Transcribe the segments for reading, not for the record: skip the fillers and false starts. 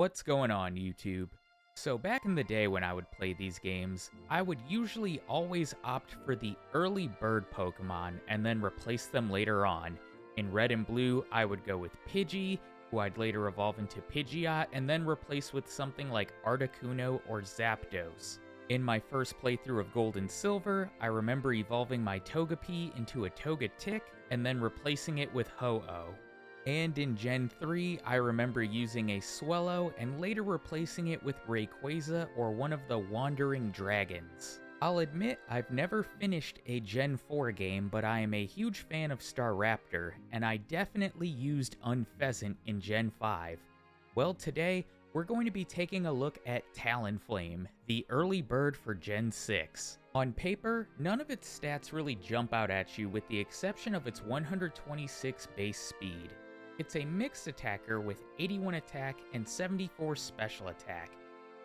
What's going on, YouTube? So back in the day when I would play these games, I would usually always opt for the early bird Pokemon and then replace them later on. In Red and Blue, I would go with Pidgey, who I'd later evolve into Pidgeot and then replace with something like Articuno or Zapdos. In my first playthrough of Gold and Silver, I remember evolving my Togepi into a Togetic and then replacing it with Ho-Oh. And in Gen 3, I remember using a Swellow and later replacing it with Rayquaza or one of the Wandering Dragons. I'll admit I've never finished a Gen 4 game, but I am a huge fan of Staraptor, and I definitely used Unfezant in Gen 5. Well, today, we're going to be taking a look at Talonflame, the early bird for Gen 6. On paper, none of its stats really jump out at you with the exception of its 126 base speed. It's a mixed attacker with 81 attack and 74 special attack,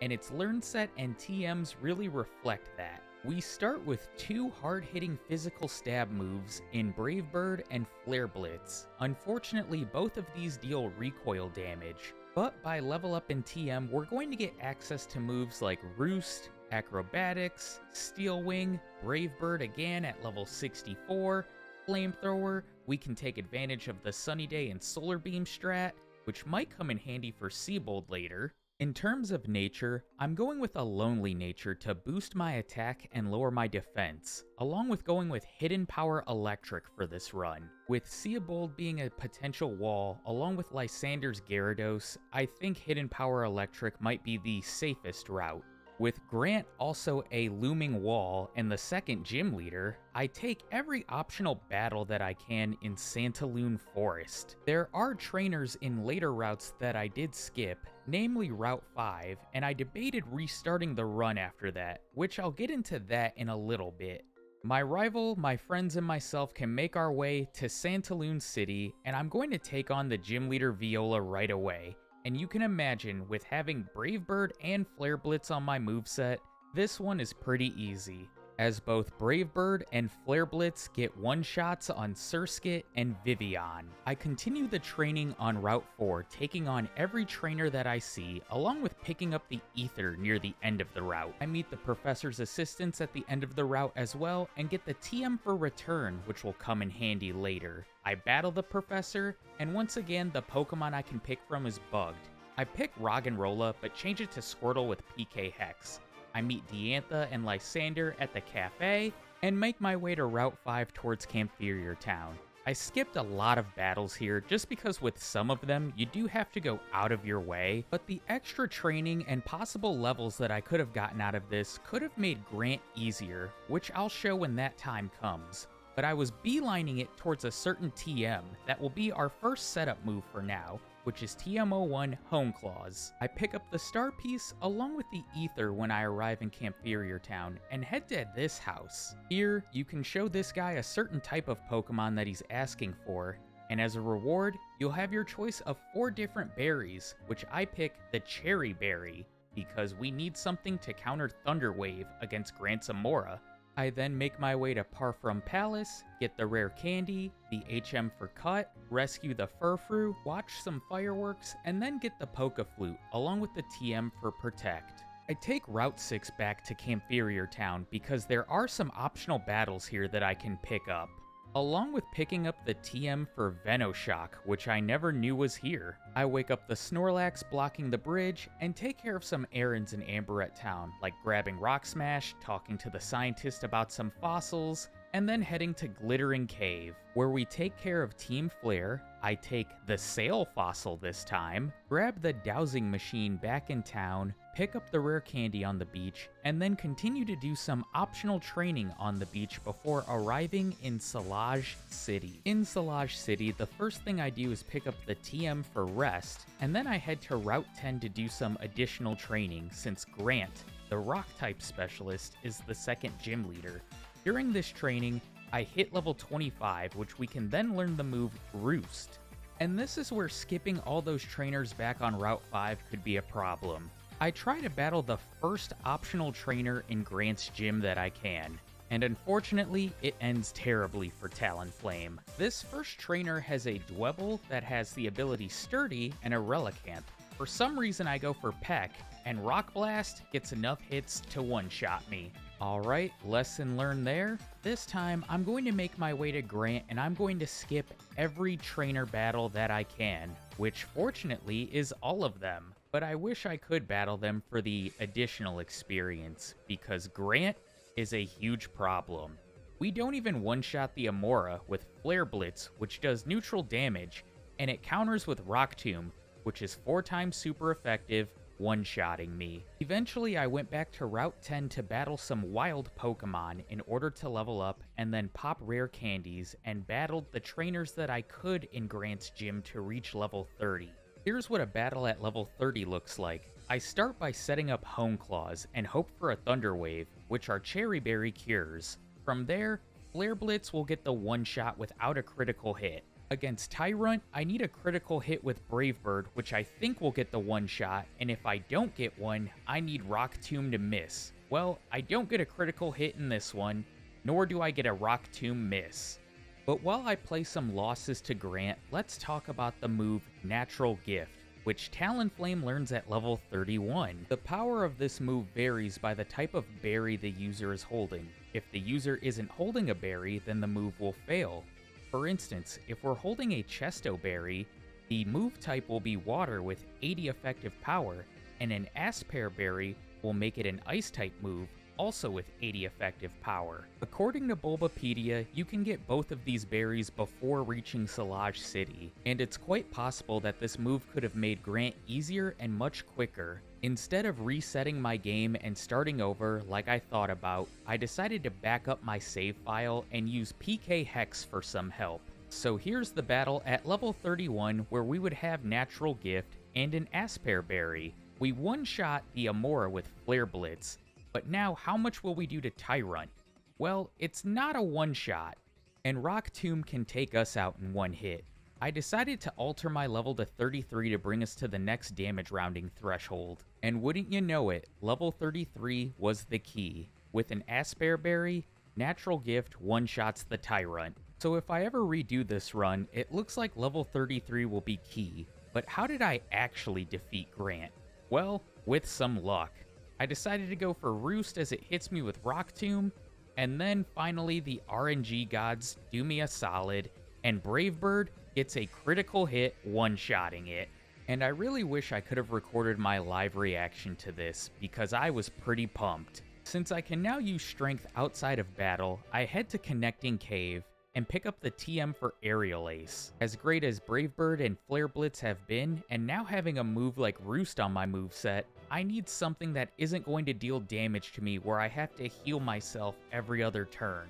and its learn set and TMs really reflect that. We start with two hard-hitting physical stab moves in Brave Bird and Flare Blitz. Unfortunately, both of these deal recoil damage, but by level up in TM, we're going to get access to moves like Roost, Acrobatics, Steel Wing, Brave Bird again at level 64, Flamethrower. We can take advantage of the Sunny Day and Solar Beam strat, which might come in handy for Seabold later. In terms of nature, I'm going with a lonely nature to boost my attack and lower my defense, along with going with Hidden Power Electric for this run. With Seabold being a potential wall, along with Lysander's Gyarados, I think Hidden Power Electric might be the safest route. With Grant also a looming wall and the second gym leader, I take every optional battle that I can in Santaloon Forest. There are trainers in later routes that I did skip, namely Route 5, and I debated restarting the run after that, which I'll get into that in a little bit. My rival, my friends, and myself can make our way to Santaloon City, and I'm going to take on the gym leader Viola right away. And you can imagine, with having Brave Bird and Flare Blitz on my moveset, this one is pretty easy, as both Brave Bird and Flare Blitz get one-shots on Surskit and Vivian. I continue the training on Route 4, taking on every trainer that I see, along with picking up the Ether near the end of the route. I meet the Professor's assistants at the end of the route as well, and get the TM for return, which will come in handy later. I battle the Professor, and once again, the Pokemon I can pick from is bugged. I pick Roggenrola, but change it to Squirtle with PK Hex. I meet Diantha and Lysander at the cafe, and make my way to Route 5 towards Camphirier Town. I skipped a lot of battles here just because with some of them, you do have to go out of your way, but the extra training and possible levels that I could have gotten out of this could have made Grant easier, which I'll show when that time comes. But I was beelining it towards a certain TM that will be our first setup move for now, which is TM01 Home Claws. I pick up the Star Piece along with the Ether when I arrive in Camphirier Town and head to this house. Here, you can show this guy a certain type of Pokemon that he's asking for, and as a reward, you'll have your choice of 4 different berries, which I pick the Cherry Berry, because we need something to counter Thunder Wave against Grant Zamora. I then make my way to Parfrum Palace, get the rare candy, the HM for Cut, rescue the Furfrou, watch some fireworks, and then get the Poke-Flute, along with the TM for Protect. I take Route 6 back to Camphirier Town because there are some optional battles here that I can pick up, along with picking up the TM for Venoshock, which I never knew was here. I wake up the Snorlax blocking the bridge, and take care of some errands in Amberette Town, like grabbing Rock Smash, talking to the scientist about some fossils, and then heading to Glittering Cave, where we take care of Team Flare. I take the Sail Fossil this time, grab the Dowsing Machine back in town, pick up the rare candy on the beach, and then continue to do some optional training on the beach before arriving in Salage City. In Salage City, the first thing I do is pick up the TM for Rest, and then I head to Route 10 to do some additional training since Grant, the Rock-type specialist, is the second gym leader. During this training, I hit level 25, which we can then learn the move Roost. And this is where skipping all those trainers back on Route 5 could be a problem. I try to battle the first optional trainer in Grant's gym that I can, and unfortunately, it ends terribly for Talonflame. This first trainer has a Dwebble that has the ability Sturdy and a Relicanth, for some reason I go for Peck, and Rock Blast gets enough hits to one-shot me. Alright, lesson learned there. This time, I'm going to make my way to Grant, and I'm going to skip every trainer battle that I can, which fortunately is all of them. But I wish I could battle them for the additional experience, because Grant is a huge problem. We don't even one-shot the Amora with Flare Blitz, which does neutral damage, and it counters with Rock Tomb, which is 4 times super effective, one-shotting me. Eventually, I went back to Route 10 to battle some wild Pokemon in order to level up and then pop rare candies, and battled the trainers that I could in Grant's gym to reach level 30. Here's what a battle at level 30 looks like. I start by setting up Hone Claws and hope for a Thunder Wave, which are Cherry Berry cures. From there, Flare Blitz will get the one-shot without a critical hit. Against Tyrunt, I need a critical hit with Brave Bird, which I think will get the one-shot, and if I don't get one, I need Rock Tomb to miss. Well, I don't get a critical hit in this one, nor do I get a Rock Tomb miss. But while I play some losses to Grant, let's talk about the move Natural Gift, which Talonflame learns at level 31. The power of this move varies by the type of berry the user is holding. If the user isn't holding a berry, then the move will fail. For instance, if we're holding a Chesto berry, the move type will be water with 80 effective power, and an Aspear berry will make it an ice type move, also with 80 effective power. According to Bulbapedia, you can get both of these berries before reaching Salage City, and it's quite possible that this move could have made Grant easier and much quicker. Instead of resetting my game and starting over like I thought about, I decided to back up my save file and use PK Hex for some help. So here's the battle at level 31 where we would have Natural Gift and an Aspear berry. We one-shot the Amora with Flare Blitz, but now how much will we do to Tyrunt? Well, it's not a one-shot, and Rock Tomb can take us out in one hit. I decided to alter my level to 33 to bring us to the next damage rounding threshold. And wouldn't you know it, level 33 was the key. With an Aspear berry, Natural Gift one-shots the Tyrunt. So if I ever redo this run, it looks like level 33 will be key. But how did I actually defeat Grant? Well, with some luck. I decided to go for Roost as it hits me with Rock Tomb, and then finally the RNG gods do me a solid, and Brave Bird gets a critical hit one-shotting it. And I really wish I could have recorded my live reaction to this, because I was pretty pumped. Since I can now use Strength outside of battle, I head to Connecting Cave, and pick up the TM for Aerial Ace. As great as Brave Bird and Flare Blitz have been, and now having a move like Roost on my moveset, I need something that isn't going to deal damage to me where I have to heal myself every other turn.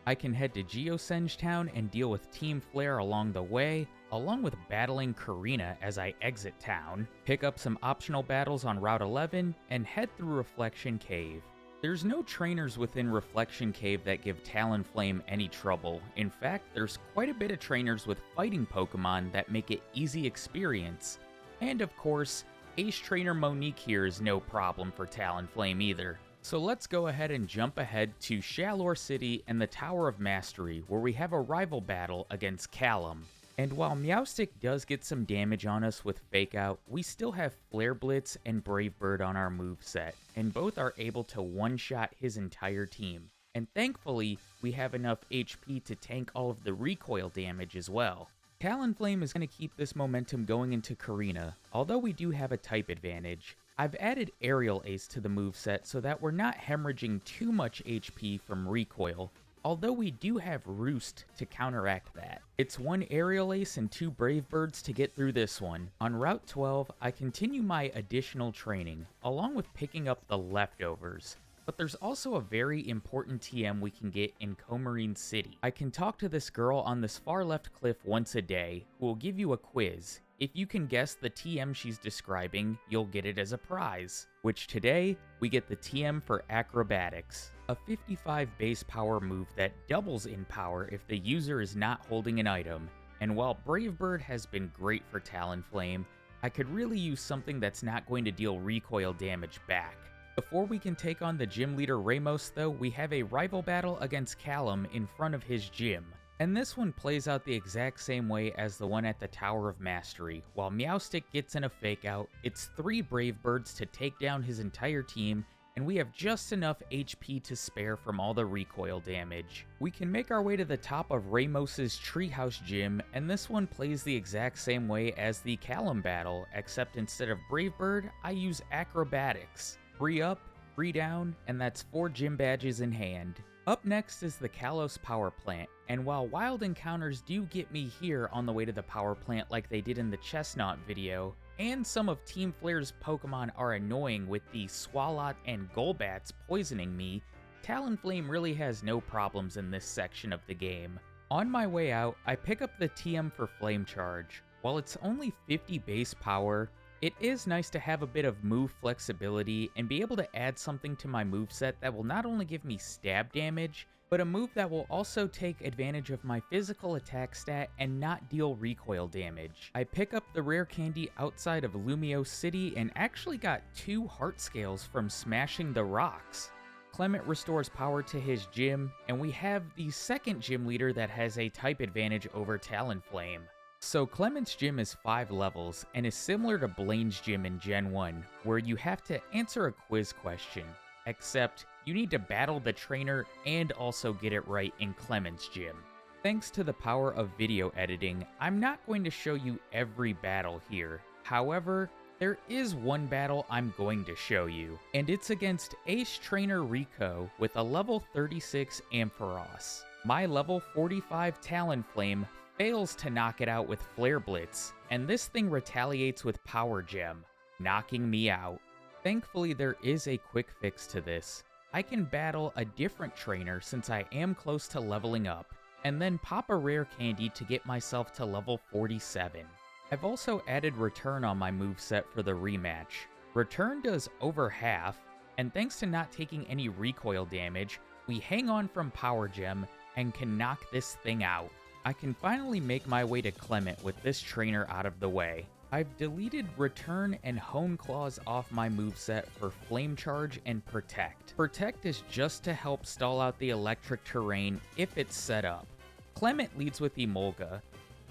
I can head to Geosenge Town and deal with Team Flare along the way, along with battling Karina as I exit town, pick up some optional battles on Route 11, and head through Reflection Cave. There's no trainers within Reflection Cave that give Talonflame any trouble. In fact, there's quite a bit of trainers with fighting Pokemon that make it easy experience. And of course, Ace Trainer Monique here is no problem for Talonflame either. So let's go ahead and jump ahead to Shalor City and the Tower of Mastery, where we have a rival battle against Callum. And while Meowstic does get some damage on us with Fake Out, we still have Flare Blitz and Brave Bird on our moveset, and both are able to one-shot his entire team. And thankfully, we have enough HP to tank all of the recoil damage as well. Talonflame is going to keep this momentum going into Karina, although we do have a type advantage. I've added Aerial Ace to the moveset so that we're not hemorrhaging too much HP from recoil, although we do have Roost to counteract that. It's 1 Aerial Ace and 2 Brave Birds to get through this one. On Route 12, I continue my additional training, along with picking up the leftovers. But there's also a very important TM we can get in Comarine City. I can talk to this girl on this far left cliff once a day, who will give you a quiz. If you can guess the TM she's describing, you'll get it as a prize. Which today, we get the TM for Acrobatics, a 55 base power move that doubles in power if the user is not holding an item. And while Brave Bird has been great for Talonflame, I could really use something that's not going to deal recoil damage back. Before we can take on the gym leader Ramos though, we have a rival battle against Callum in front of his gym. And this one plays out the exact same way as the one at the Tower of Mastery. While Meowstic gets in a fake out, it's 3 Brave Birds to take down his entire team, and we have just enough HP to spare from all the recoil damage. We can make our way to the top of Ramos's Treehouse Gym, and this one plays the exact same way as the Callum battle, except instead of Brave Bird, I use Acrobatics. 3 up, 3 down, and that's 4 gym badges in hand. Up next is the Kalos Power Plant, and while wild encounters do get me here on the way to the power plant like they did in the Chestnut video, and some of Team Flare's Pokemon are annoying with the Swalot and Golbats poisoning me, Talonflame really has no problems in this section of the game. On my way out, I pick up the TM for Flame Charge. While it's only 50 base power, it is nice to have a bit of move flexibility and be able to add something to my moveset that will not only give me stab damage, but a move that will also take advantage of my physical attack stat and not deal recoil damage. I pick up the rare candy outside of Lumio City and actually got 2 heart scales from smashing the rocks. Clemont restores power to his gym, and we have the second gym leader that has a type advantage over Talonflame. So Clemont's gym is 5 levels, and is similar to Blaine's gym in Gen 1, where you have to answer a quiz question, except you need to battle the trainer and also get it right in Clemont's gym. Thanks to the power of video editing, I'm not going to show you every battle here. However, there is one battle I'm going to show you, and it's against Ace Trainer Rico with a level 36 Ampharos. My level 45 Talonflame fails to knock it out with Flare Blitz, and this thing retaliates with Power Gem, knocking me out. Thankfully, there is a quick fix to this. I can battle a different trainer since I am close to leveling up, and then pop a rare candy to get myself to level 47. I've also added Return on my moveset for the rematch. Return does over half, and thanks to not taking any recoil damage, we hang on from Power Gem and can knock this thing out. I can finally make my way to Clemont with this trainer out of the way. I've deleted Return and Hone Claws off my moveset for Flame Charge and Protect. Protect is just to help stall out the electric terrain if it's set up. Clemont leads with Emolga.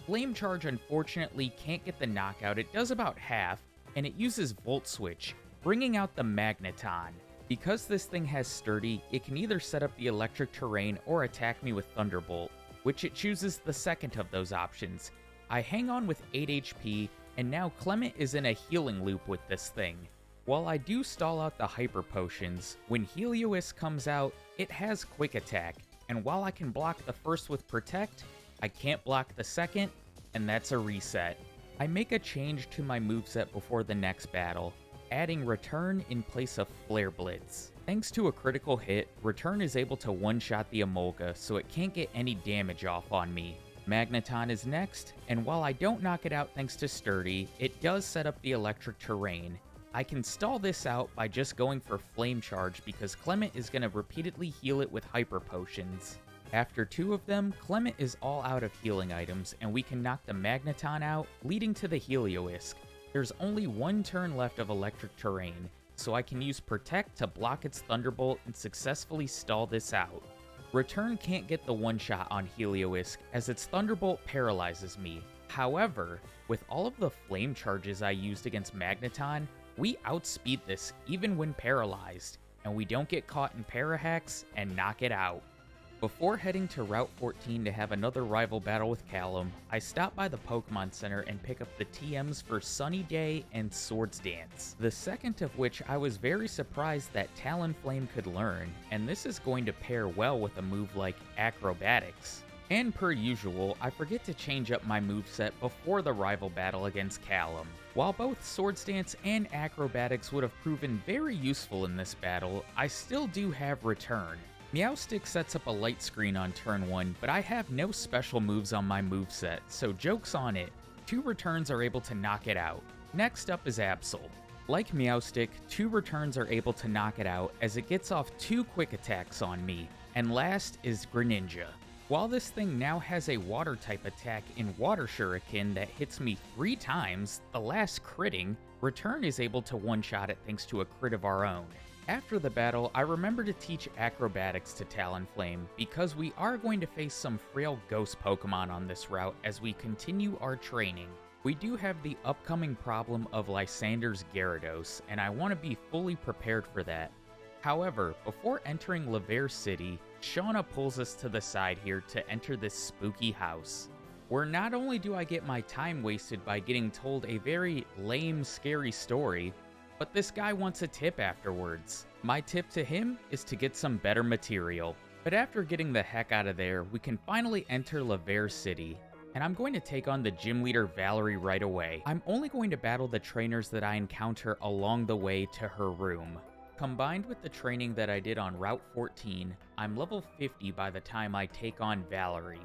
Flame Charge unfortunately can't get the knockout, it does about half, and it uses Volt Switch, bringing out the Magneton. Because this thing has Sturdy, it can either set up the electric terrain or attack me with Thunderbolt, which it chooses the second of those options. I hang on with 8 HP, and now Clemont is in a healing loop with this thing. While I do stall out the Hyper Potions, when Helios comes out, it has Quick Attack, and while I can block the first with Protect, I can't block the second, and that's a reset. I make a change to my moveset before the next battle, adding Return in place of Flare Blitz. Thanks to a critical hit, Return is able to one-shot the Emolga, so it can't get any damage off on me. Magneton is next, and while I don't knock it out thanks to Sturdy, it does set up the electric terrain. I can stall this out by just going for Flame Charge because Clemont is going to repeatedly heal it with Hyper Potions. After 2 of them, Clemont is all out of healing items, and we can knock the Magneton out, leading to the Heliolisk. There's only 1 turn left of electric terrain, so I can use Protect to block its Thunderbolt and successfully stall this out. Return can't get the one-shot on Heliolisk, as its Thunderbolt paralyzes me. However, with all of the Flame Charges I used against Magneton, we outspeed this even when paralyzed, and we don't get caught in Parahacks and knock it out. Before heading to Route 14 to have another rival battle with Callum, I stop by the Pokemon Center and pick up the TMs for Sunny Day and Swords Dance, the second of which I was very surprised that Talonflame could learn, and this is going to pair well with a move like Acrobatics. And per usual, I forget to change up my moveset before the rival battle against Callum. While both Swords Dance and Acrobatics would have proven very useful in this battle, I still do have Return. Meowstic sets up a light screen on turn 1, but I have no special moves on my moveset, so joke's on it. 2 returns are able to knock it out. Next up is Absol. Like Meowstic, 2 returns are able to knock it out as it gets off 2 quick attacks on me. And last is Greninja. While this thing now has a water type attack in Water Shuriken that hits me 3 times, the last critting, Return is able to one-shot it thanks to a crit of our own. After the battle, I remember to teach acrobatics to Talonflame because we are going to face some frail ghost Pokemon on this route as we continue our training. We do have the upcoming problem of Lysander's Gyarados, and I want to be fully prepared for that. However, before entering Laverre City, Shauna pulls us to the side here to enter this spooky house, where not only do I get my time wasted by getting told a very lame, scary story, but this guy wants a tip afterwards. My tip to him is to get some better material. But after getting the heck out of there, we can finally enter Laverre City, and I'm going to take on the gym leader Valerie right away. I'm only going to battle the trainers that I encounter along the way to her room. Combined with the training that I did on Route 14, I'm level 50 by the time I take on Valerie.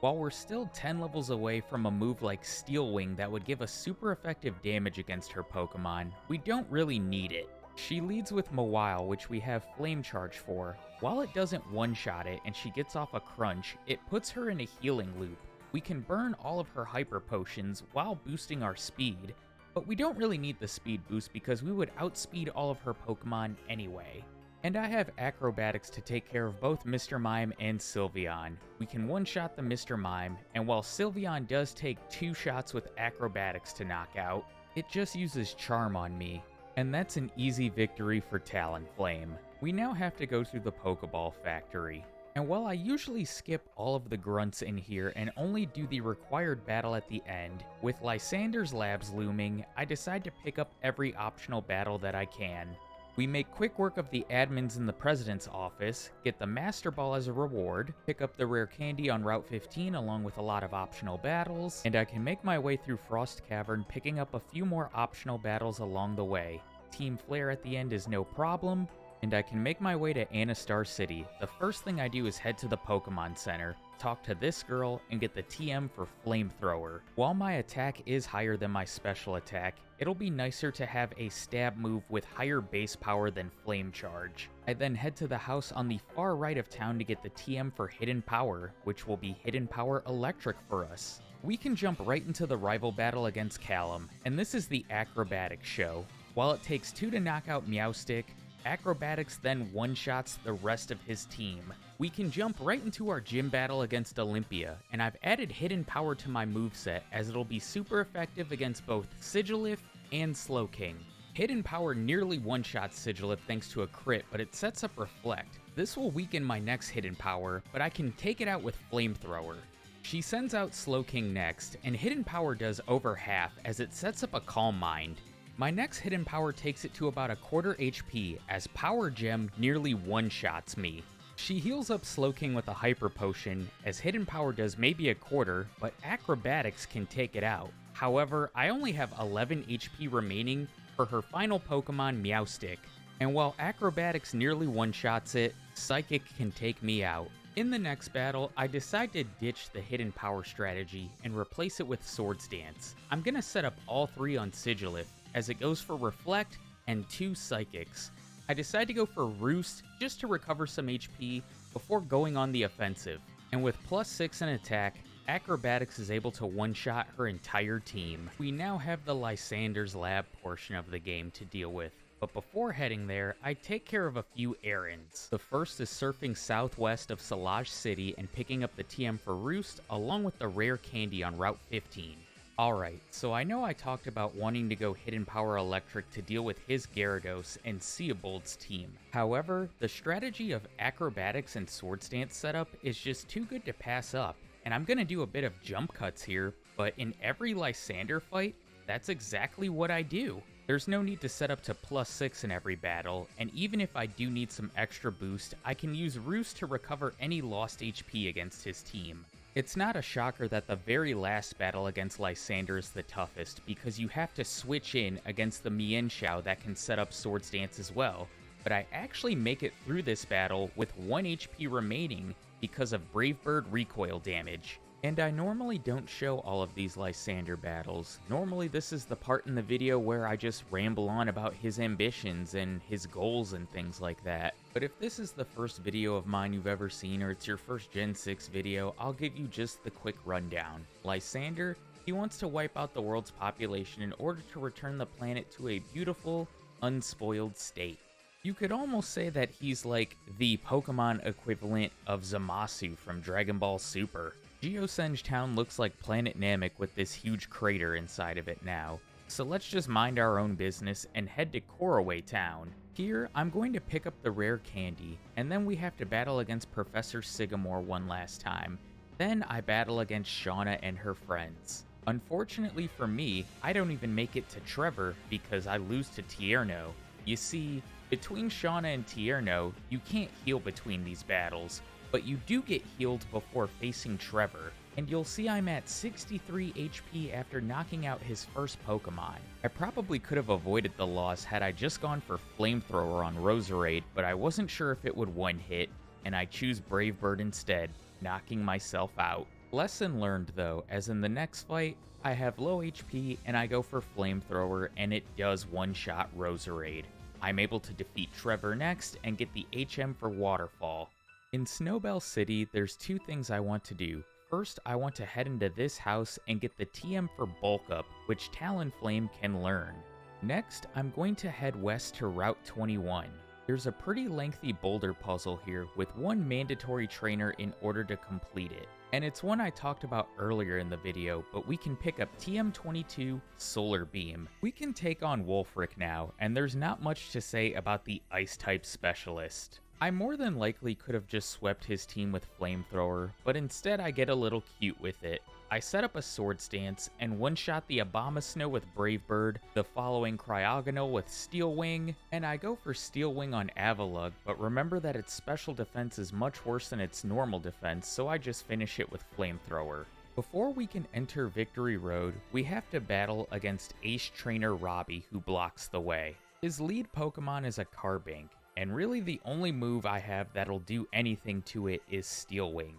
While we're still 10 levels away from a move like Steel Wing that would give us super effective damage against her Pokemon, we don't really need it. She leads with Mawile, which we have Flame Charge for. While it doesn't one-shot it and she gets off a crunch, it puts her in a healing loop. We can burn all of her Hyper Potions while boosting our speed, but we don't really need the speed boost because we would outspeed all of her Pokemon anyway. And I have acrobatics to take care of both Mr. Mime and Sylveon. We can one-shot the Mr. Mime, and while Sylveon does take 2 shots with acrobatics to knock out, it just uses Charm on me. And that's an easy victory for Talonflame. We now have to go through the Pokeball Factory. And while I usually skip all of the grunts in here and only do the required battle at the end, with Lysander's Labs looming, I decide to pick up every optional battle that I can. We make quick work of the admins in the president's office, get the Master Ball as a reward, pick up the rare candy on Route 15 along with a lot of optional battles, and I can make my way through Frost Cavern picking up a few more optional battles along the way. Team Flare at the end is no problem, and I can make my way to Anastar City. The first thing I do is head to the Pokemon Center, talk to this girl, and get the TM for Flamethrower. While my attack is higher than my special attack, it'll be nicer to have a stab move with higher base power than Flame Charge. I then head to the house on the far right of town to get the TM for Hidden Power, which will be Hidden Power Electric for us. We can jump right into the rival battle against Callum, and this is the Acrobatics show. While it takes 2 to knock out Meowstic, Acrobatics then one-shots the rest of his team. We can jump right into our gym battle against Olympia, and I've added Hidden Power to my moveset as it'll be super effective against both Sigilyph and Slowking. Hidden Power nearly one-shots Sigilyph thanks to a crit, but it sets up Reflect. This will weaken my next Hidden Power, but I can take it out with Flamethrower. She sends out Slowking next, and Hidden Power does over half as it sets up a Calm Mind. My next Hidden Power takes it to about a quarter HP as Power Gem nearly one-shots me. She heals up Slowking with a Hyper Potion as Hidden Power does maybe a quarter, but Acrobatics can take it out. However, I only have 11 HP remaining for her final Pokemon Meowstic, and while Acrobatics nearly one-shots it, Psychic can take me out. In the next battle, I decide to ditch the Hidden Power strategy and replace it with Swords Dance. I'm gonna set up all 3 on Sigilyph, as it goes for Reflect and 2 Psychics. I decide to go for Roost just to recover some HP before going on the offensive, and with +6 in attack, Acrobatics is able to one-shot her entire team. We now have the Lysander's Lab portion of the game to deal with, but before heading there, I take care of a few errands. The first is surfing southwest of Salage City and picking up the TM for Roost along with the rare candy on Route 15. Alright, so I know I talked about wanting to go Hidden Power Electric to deal with his Gyarados and Seabold's team. However, the strategy of Acrobatics and Swords Dance setup is just too good to pass up, and I'm gonna do a bit of jump cuts here, but in every Lysander fight, that's exactly what I do. There's no need to set up to +6 in every battle, and even if I do need some extra boost, I can use Roost to recover any lost HP against his team. It's not a shocker that the very last battle against Lysander is the toughest, because you have to switch in against the Mienshao that can set up Swords Dance as well, but I actually make it through this battle with 1 HP remaining because of Brave Bird recoil damage. And I normally don't show all of these Lysander battles. Normally this is the part in the video where I just ramble on about his ambitions and his goals and things like that. But if this is the first video of mine you've ever seen, or it's your first Gen 6 video, I'll give you just the quick rundown. Lysander, he wants to wipe out the world's population in order to return the planet to a beautiful, unspoiled state. You could almost say that he's like the Pokemon equivalent of Zamasu from Dragon Ball Super. Geosenge Town looks like Planet Namek with this huge crater inside of it now. So let's just mind our own business and head to Koraway Town. Here, I'm going to pick up the rare candy, and then we have to battle against Professor Sycamore one last time. Then I battle against Shauna and her friends. Unfortunately for me, I don't even make it to Trevor because I lose to Tierno. You see, between Shauna and Tierno, you can't heal between these battles, but you do get healed before facing Trevor, and you'll see I'm at 63 HP after knocking out his first Pokemon. I probably could have avoided the loss had I just gone for Flamethrower on Roserade, but I wasn't sure if it would one-hit, and I choose Brave Bird instead, knocking myself out. Lesson learned though, as in the next fight, I have low HP and I go for Flamethrower and it does one-shot Roserade. I'm able to defeat Trevor next and get the HM for Waterfall. In Snowbell City, there's two things I want to do. First, I want to head into this house and get the TM for Bulk Up, which Talonflame can learn. Next, I'm going to head west to Route 21. There's a pretty lengthy boulder puzzle here with one mandatory trainer in order to complete it. And it's one I talked about earlier in the video, but we can pick up TM22 Solar Beam. We can take on Wolfric now, and there's not much to say about the Ice-type specialist. I more than likely could have just swept his team with Flamethrower, but instead I get a little cute with it. I set up a Swords Dance and one-shot the Abomasnow with Brave Bird, the following Cryogonal with Steel Wing, and I go for Steel Wing on Avalugg, but remember that its special defense is much worse than its normal defense, so I just finish it with Flamethrower. Before we can enter Victory Road, we have to battle against Ace Trainer Robbie, who blocks the way. His lead Pokemon is a Carbink, and really the only move I have that'll do anything to it is Steel Wing.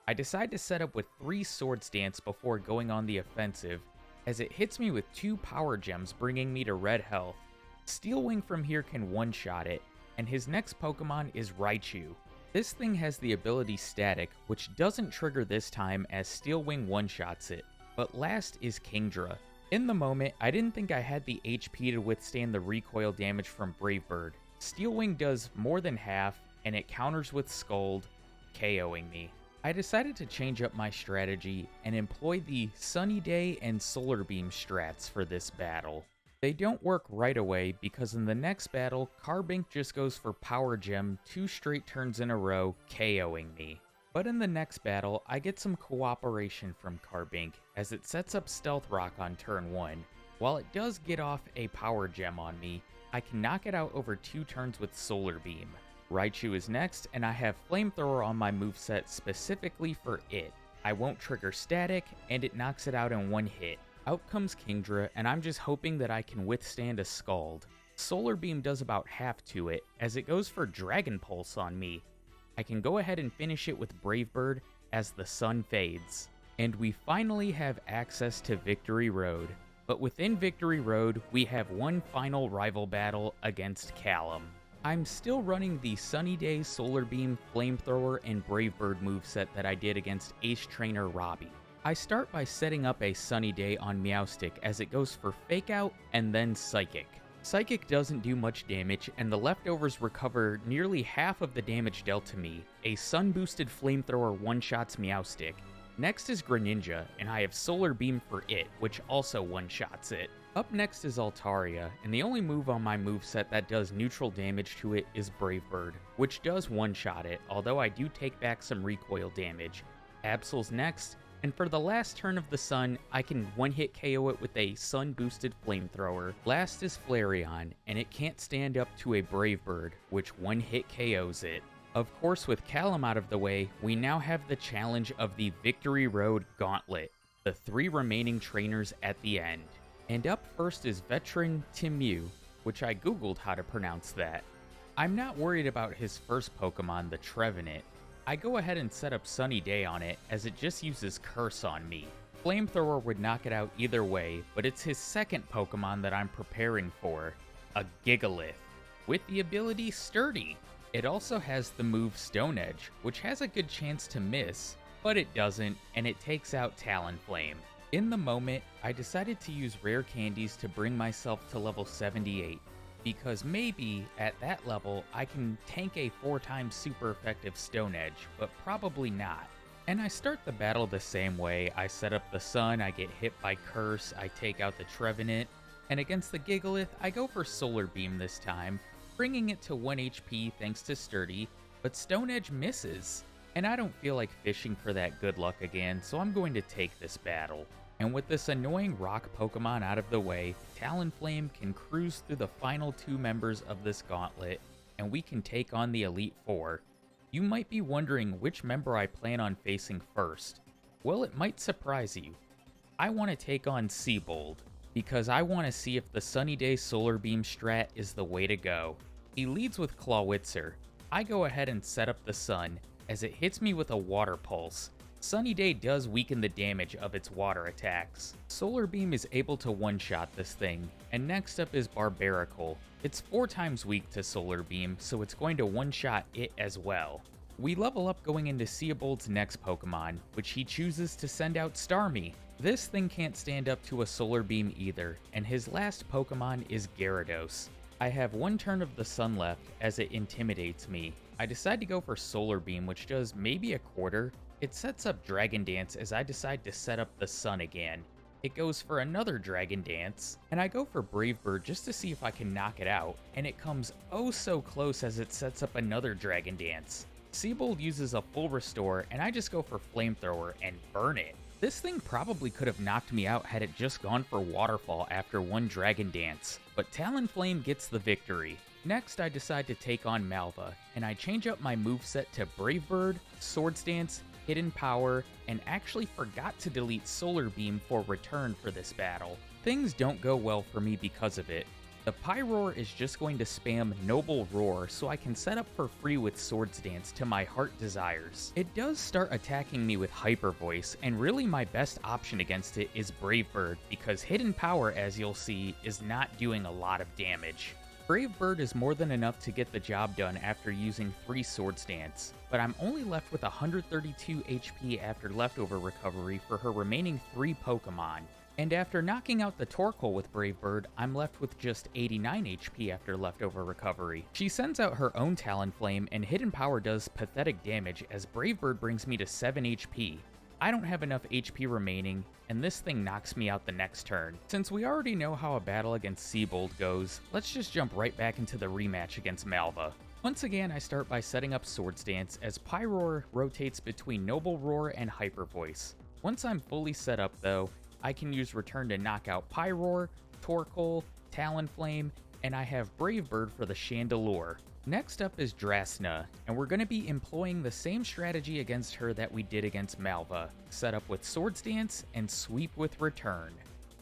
I decide to set up with 3 Swords Dance before going on the offensive, as it hits me with 2 Power Gems bringing me to red health. Steel Wing from here can one-shot it, and his next Pokemon is Raichu. This thing has the ability Static, which doesn't trigger this time as Steel Wing one-shots it, but last is Kingdra. In the moment, I didn't think I had the HP to withstand the recoil damage from Brave Bird. Steel Wing does more than half, and it counters with Scold, KOing me. I decided to change up my strategy and employ the Sunny Day and Solar Beam strats for this battle. They don't work right away because in the next battle, Carbink just goes for Power Gem 2 straight turns in a row, KOing me. But in the next battle, I get some cooperation from Carbink as it sets up Stealth Rock on turn 1. While it does get off a Power Gem on me, I can knock it out over 2 turns with Solar Beam. Raichu is next, and I have Flamethrower on my moveset specifically for it. I won't trigger Static, and it knocks it out in one hit. Out comes Kingdra, and I'm just hoping that I can withstand a Scald. Solar Beam does about half to it, as it goes for Dragon Pulse on me. I can go ahead and finish it with Brave Bird as the sun fades. And we finally have access to Victory Road. But within Victory Road, we have one final rival battle against Callum. I'm still running the Sunny Day, Solar Beam, Flamethrower, and Brave Bird moveset that I did against Ace Trainer Robbie. I start by setting up a Sunny Day on Meowstic as it goes for Fake Out and then Psychic. Psychic doesn't do much damage, and the leftovers recover nearly half of the damage dealt to me. A sun-boosted Flamethrower one-shots Meowstic. Next is Greninja, and I have Solar Beam for it, which also one-shots it. Up next is Altaria, and the only move on my moveset that does neutral damage to it is Brave Bird, which does one-shot it, although I do take back some recoil damage. Absol's next, and for the last turn of the sun, I can one-hit KO it with a sun-boosted Flamethrower. Last is Flareon, and it can't stand up to a Brave Bird, which one-hit KOs it. Of course, with Callum out of the way, we now have the challenge of the Victory Road Gauntlet, the 3 remaining trainers at the end. And up first is Veteran Timew, which I googled how to pronounce that. I'm not worried about his first Pokemon, the Trevenant. I go ahead and set up Sunny Day on it, as it just uses Curse on me. Flamethrower would knock it out either way, but it's his second Pokemon that I'm preparing for, a Gigalith, with the ability Sturdy. It also has the move Stone Edge, which has a good chance to miss, but it doesn't, and it takes out Talonflame. In the moment, I decided to use rare candies to bring myself to level 78. because maybe at that level I can tank a 4x super effective Stone Edge, but probably not. And I start the battle the same way. I set up the Sun, I get hit by Curse, I take out the Trevenant, and against the Gigalith, I go for Solar Beam this time, bringing it to 1 HP thanks to Sturdy, but Stone Edge misses. And I don't feel like fishing for that good luck again, so I'm going to take this battle. And with this annoying rock Pokemon out of the way, Talonflame can cruise through the final 2 members of this gauntlet, and we can take on the Elite Four. You might be wondering which member I plan on facing first. Well, it might surprise you. I want to take on Seabold, because I want to see if the Sunny Day Solar Beam strat is the way to go. He leads with Clawitzer. I go ahead and set up the Sun, as it hits me with a Water Pulse. Sunny Day does weaken the damage of its water attacks. Solar Beam is able to one-shot this thing, and next up is Barbaracle. It's 4 times weak to Solar Beam, so it's going to one-shot it as well. We level up going into Seabold's next Pokemon, which he chooses to send out Starmie. This thing can't stand up to a Solar Beam either, and his last Pokemon is Gyarados. I have 1 turn of the Sun left as it intimidates me. I decide to go for Solar Beam, which does maybe a quarter. It sets up Dragon Dance as I decide to set up the Sun again. It goes for another Dragon Dance, and I go for Brave Bird just to see if I can knock it out, and it comes oh so close as it sets up another Dragon Dance. Seabold uses a full restore, and I just go for Flamethrower and burn it. This thing probably could have knocked me out had it just gone for Waterfall after 1 Dragon Dance, but Talonflame gets the victory. Next, I decide to take on Malva, and I change up my moveset to Brave Bird, Swords Dance, Hidden Power, and actually forgot to delete Solar Beam for return for this battle. Things don't go well for me because of it. The Pyroar is just going to spam Noble Roar so I can set up for free with Swords Dance to my heart desires. It does start attacking me with Hyper Voice, and really my best option against it is Brave Bird because Hidden Power, as you'll see, is not doing a lot of damage. Brave Bird is more than enough to get the job done after using 3 Swords Dance, but I'm only left with 132 HP after leftover recovery for her remaining 3 Pokemon. And after knocking out the Torkoal with Brave Bird, I'm left with just 89 HP after leftover recovery. She sends out her own Talonflame, and Hidden Power does pathetic damage as Brave Bird brings me to 7 HP. I don't have enough HP remaining, and this thing knocks me out the next turn. Since we already know how a battle against Seabold goes, let's just jump right back into the rematch against Malva. Once again, I start by setting up Swords Dance as Pyroar rotates between Noble Roar and Hyper Voice. Once I'm fully set up though, I can use Return to knock out Pyroar, Torkoal, Talonflame, and I have Brave Bird for the Chandelure. Next up is Drasna, and we're going to be employing the same strategy against her that we did against Malva, set up with Swords Dance and Sweep with Return.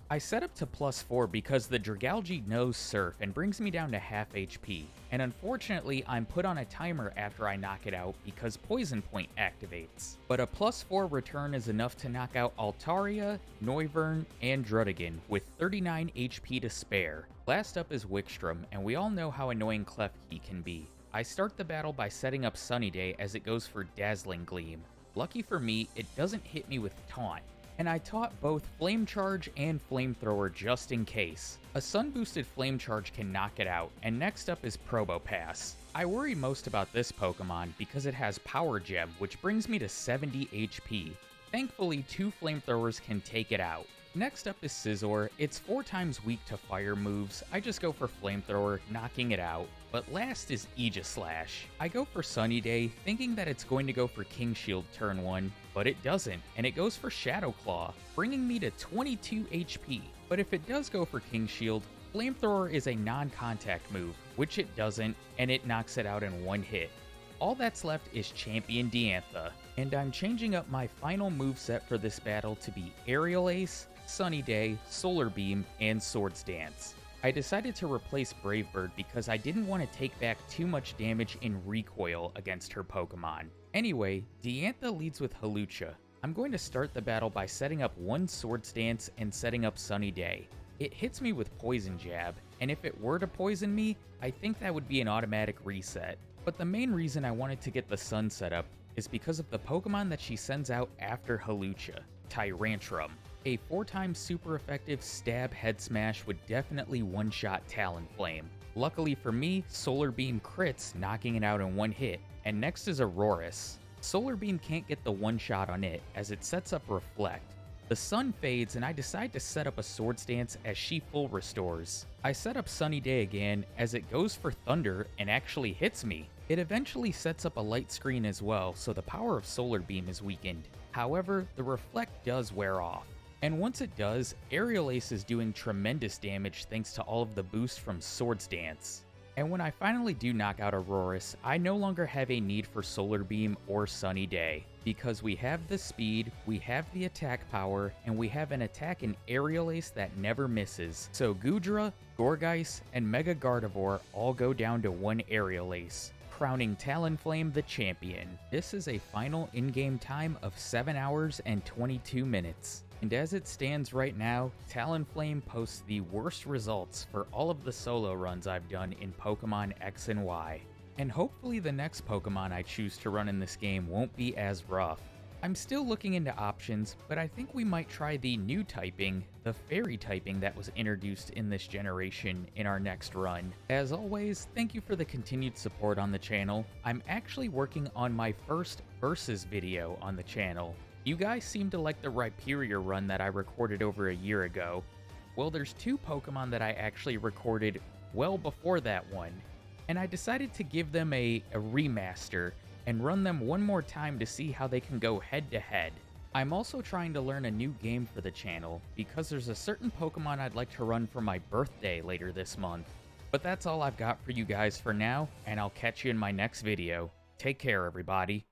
I set up to +4 because the Dragalge knows Surf and brings me down to half HP, and unfortunately I'm put on a timer after I knock it out because Poison Point activates. But a +4 return is enough to knock out Altaria, Noivern, and Druddigon with 39 HP to spare. Last up is Wickstrom, and we all know how annoying Klefki can be. I start the battle by setting up Sunny Day as it goes for Dazzling Gleam. Lucky for me, it doesn't hit me with Taunt, and I taught both Flame Charge and Flamethrower just in case. A sun-boosted Flame Charge can knock it out, and next up is Probopass. I worry most about this Pokemon because it has Power Gem, which brings me to 70 HP. Thankfully, 2 Flamethrowers can take it out. Next up is Scizor. It's 4 times weak to fire moves. I just go for Flamethrower, knocking it out. But last is Aegislash. I go for Sunny Day, thinking that it's going to go for King Shield turn 1, but it doesn't, and it goes for Shadow Claw, bringing me to 22 HP. But if it does go for King Shield, Flamethrower is a non-contact move, which it doesn't, and it knocks it out in 1 hit. All that's left is Champion Diantha, and I'm changing up my final moveset for this battle to be Aerial Ace, Sunny Day, Solar Beam, and Swords Dance. I decided to replace Brave Bird because I didn't want to take back too much damage in recoil against her Pokemon. Anyway, Diantha leads with Hawlucha. I'm going to start the battle by setting up 1 Swords Dance and setting up Sunny Day. It hits me with Poison Jab, and if it were to poison me, I think that would be an automatic reset. But the main reason I wanted to get the Sun set up is because of the Pokemon that she sends out after Hawlucha, Tyrantrum. A 4 times super effective stab head smash would definitely one-shot Talonflame. Luckily for me, Solar Beam crits, knocking it out in one hit, and next is Aurorus. Solar Beam can't get the one shot on it, as it sets up Reflect. The sun fades and I decide to set up a Swords Dance as she full restores. I set up Sunny Day again as it goes for Thunder and actually hits me. It eventually sets up a light screen as well, so the power of Solar Beam is weakened. However, the Reflect does wear off. And once it does, Aerial Ace is doing tremendous damage thanks to all of the boosts from Swords Dance. And when I finally do knock out Aurorus, I no longer have a need for Solar Beam or Sunny Day, because we have the speed, we have the attack power, and we have an attack in Aerial Ace that never misses. So Goodra, Gourgeist, and Mega Gardevoir all go down to one Aerial Ace, crowning Talonflame the champion. This is a final in-game time of 7 hours and 22 minutes. And as it stands right now, Talonflame posts the worst results for all of the solo runs I've done in Pokemon X and Y. And hopefully the next Pokemon I choose to run in this game won't be as rough. I'm still looking into options, but I think we might try the new typing, the Fairy typing that was introduced in this generation, in our next run. As always, thank you for the continued support on the channel. I'm actually working on my first Versus video on the channel. You guys seem to like the Rhyperior run that I recorded over a year ago. Well, there's 2 Pokemon that I actually recorded well before that one, and I decided to give them a remaster and run them one more time to see how they can go head to head. I'm also trying to learn a new game for the channel, because there's a certain Pokemon I'd like to run for my birthday later this month. But that's all I've got for you guys for now, and I'll catch you in my next video. Take care, everybody.